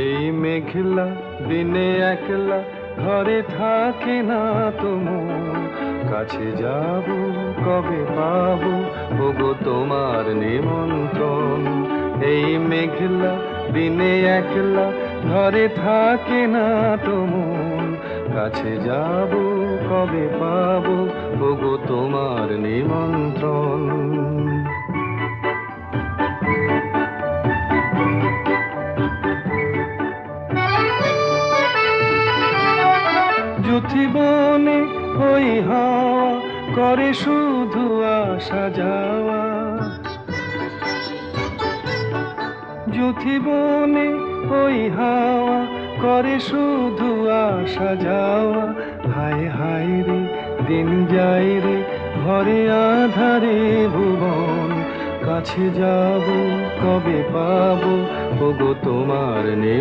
এই মেঘলা দিনে একলা ঘরে থাকে না তো মন, কাছে যাব কবে পাবো ওগো তোমার নিমন্ত্রণ। এই মেঘলা দিনে একলা ঘরে থাকে না তো মন, কাছে যাব কবে পাবো ওগো তোমার নিমন্ত্রণ। যুথিবনে ওই হাওয়া করে শুধু আসা যাওয়া, যুথিবনে ওই হাওয়া করে শুধু আসা যাওয়া। হায় হায় রে দিন যায় রে ঘরে আধারে ভুবন, কাছে যাব কবে পাবো ওগো তোমার